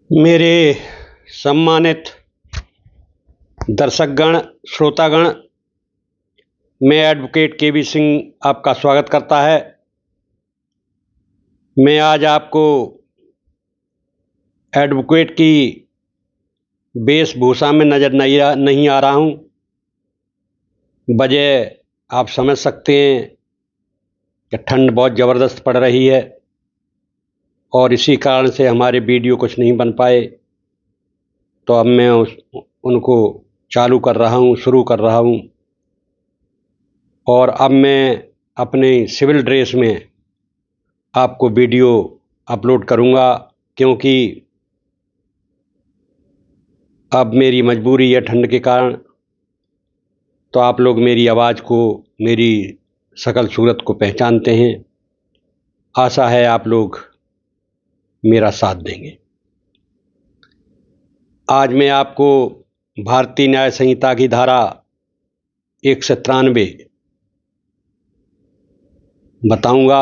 मेरे सम्मानित दर्शकगण, श्रोतागण, मैं एडवोकेट के वी सिंह आपका स्वागत करता है। मैं आज आपको एडवोकेट की वेशभूषा में नज़र नहीं आ रहा हूँ। वजह आप समझ सकते हैं कि ठंड बहुत ज़बरदस्त पड़ रही है और इसी कारण से हमारे वीडियो कुछ नहीं बन पाए। तो अब मैं उनको चालू कर रहा हूँ, शुरू कर रहा हूँ। और अब मैं अपने सिविल ड्रेस में आपको वीडियो अपलोड करूँगा, क्योंकि अब मेरी मजबूरी है ठंड के कारण। तो आप लोग मेरी आवाज़ को, मेरी शकल सूरत को पहचानते हैं। आशा है आप लोग मेरा साथ देंगे। आज मैं आपको भारतीय न्याय संहिता की धारा 193 बताऊंगा।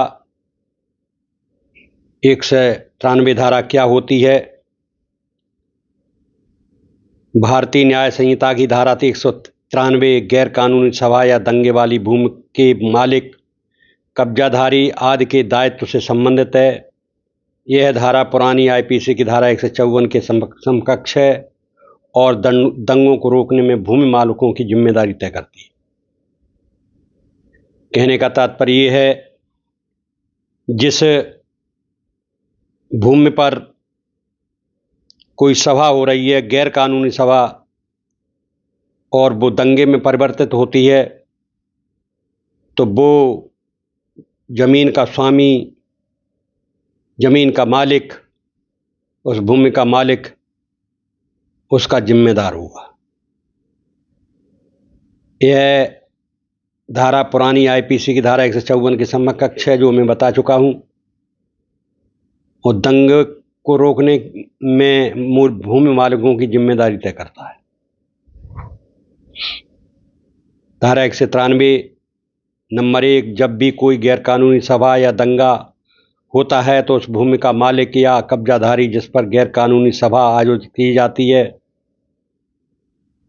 193 धारा क्या होती है। भारतीय न्याय संहिता की धारा 193 गैर कानूनी सभा या दंगे वाली भूमि के मालिक, कब्जाधारी आदि के दायित्व से संबंधित है। यह धारा पुरानी आईपीसी की धारा 154 के समकक्ष है और दंगों को रोकने में भूमि मालिकों की जिम्मेदारी तय करती है। कहने का तात्पर्य यह है, जिस भूमि पर कोई सभा हो रही है, गैर कानूनी सभा, और वो दंगे में परिवर्तित होती है, तो वो जमीन का स्वामी, जमीन का मालिक, उस भूमि का मालिक उसका जिम्मेदार होगा। यह धारा पुरानी आईपीसी की धारा 154 के समकक्ष है, जो मैं बता चुका हूँ। और दंगे को रोकने में भूमि मालिकों की जिम्मेदारी तय करता है। धारा 193 नंबर 1, जब भी कोई गैरकानूनी सभा या दंगा होता है तो उस भूमि का मालिक या कब्जाधारी जिस पर गैरकानूनी सभा आयोजित की जाती है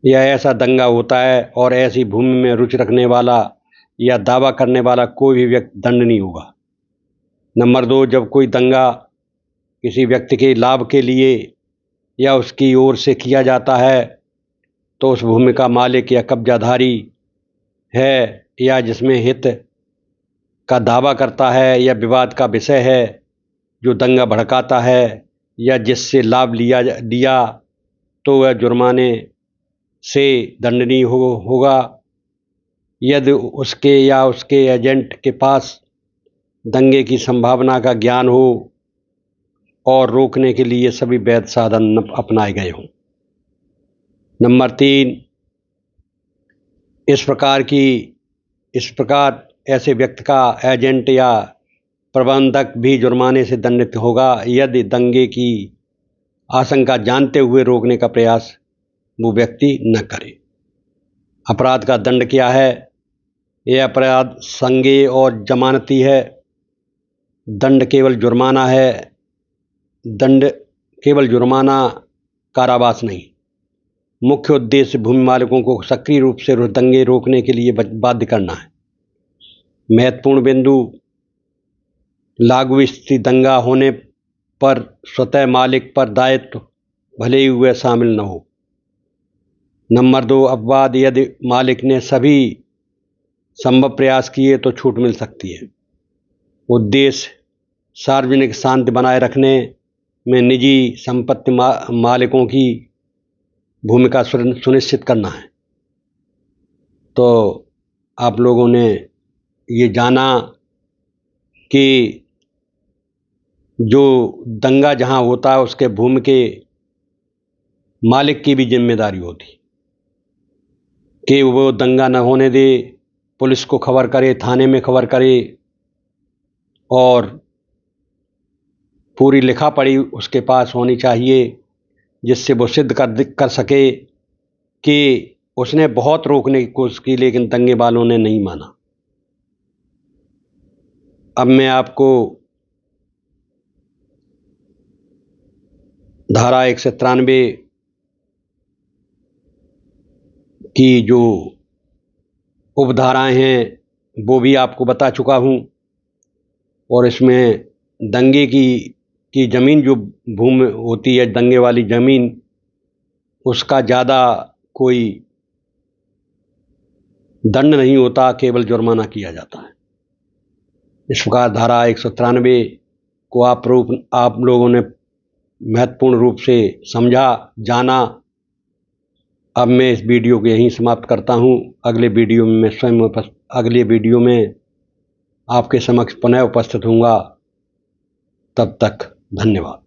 या ऐसा दंगा होता है और ऐसी भूमि में रुचि रखने वाला या दावा करने वाला कोई भी व्यक्ति दंडनीय होगा। नंबर 2, जब कोई दंगा किसी व्यक्ति के लाभ के लिए या उसकी ओर से किया जाता है तो उस भूमि का मालिक या कब्जाधारी है या जिसमें हित का दावा करता है या विवाद का विषय है जो दंगा भड़काता है या जिससे लाभ लिया तो वह जुर्माने से दंडनीय होगा। यदि उसके या उसके एजेंट के पास दंगे की संभावना का ज्ञान हो और रोकने के लिए सभी वैध साधन अपनाए गए हों। नंबर 3, इस प्रकार ऐसे व्यक्ति का एजेंट या प्रबंधक भी जुर्माने से दंडित होगा यदि दंगे की आशंका जानते हुए रोकने का प्रयास वो व्यक्ति न करे। अपराध का दंड क्या है? यह अपराध संज्ञेय और जमानती है। दंड केवल जुर्माना है। दंड केवल जुर्माना, कारावास नहीं। मुख्य उद्देश्य भूमि मालिकों को सक्रिय रूप से दंगे रोकने के लिए बाध्य करना है। महत्वपूर्ण बिंदु, लागू स्थिति दंगा होने पर स्वतः मालिक पर दायित्व भले ही वह शामिल न हो। नंबर 2, अपवाद, यदि मालिक ने सभी संभव प्रयास किए तो छूट मिल सकती है। उद्देश्य सार्वजनिक शांति बनाए रखने में निजी संपत्ति मालिकों की भूमिका सुनिश्चित करना है। तो आप लोगों ने ये जाना कि जो दंगा जहाँ होता है उसके भूमि के मालिक की भी जिम्मेदारी होती कि वो दंगा न होने दे, पुलिस को खबर करे, थाने में खबर करे और पूरी लिखा पढ़ी उसके पास होनी चाहिए, जिससे वो सिद्ध कर सके कि उसने बहुत रोकने की कोशिश की लेकिन दंगे वालों ने नहीं माना। अब मैं आपको धारा 193 की जो उपधाराएं हैं वो भी आपको बता चुका हूँ। और इसमें दंगे की ज़मीन जो भूमि होती है, दंगे वाली ज़मीन, उसका ज़्यादा कोई दंड नहीं होता, केवल जुर्माना किया जाता है। इस प्रकार धारा 193 को आप लोगों ने महत्वपूर्ण रूप से समझा, जाना। अब मैं इस वीडियो को यहीं समाप्त करता हूँ। अगले वीडियो में आपके समक्ष पुनः उपस्थित होऊंगा। तब तक धन्यवाद।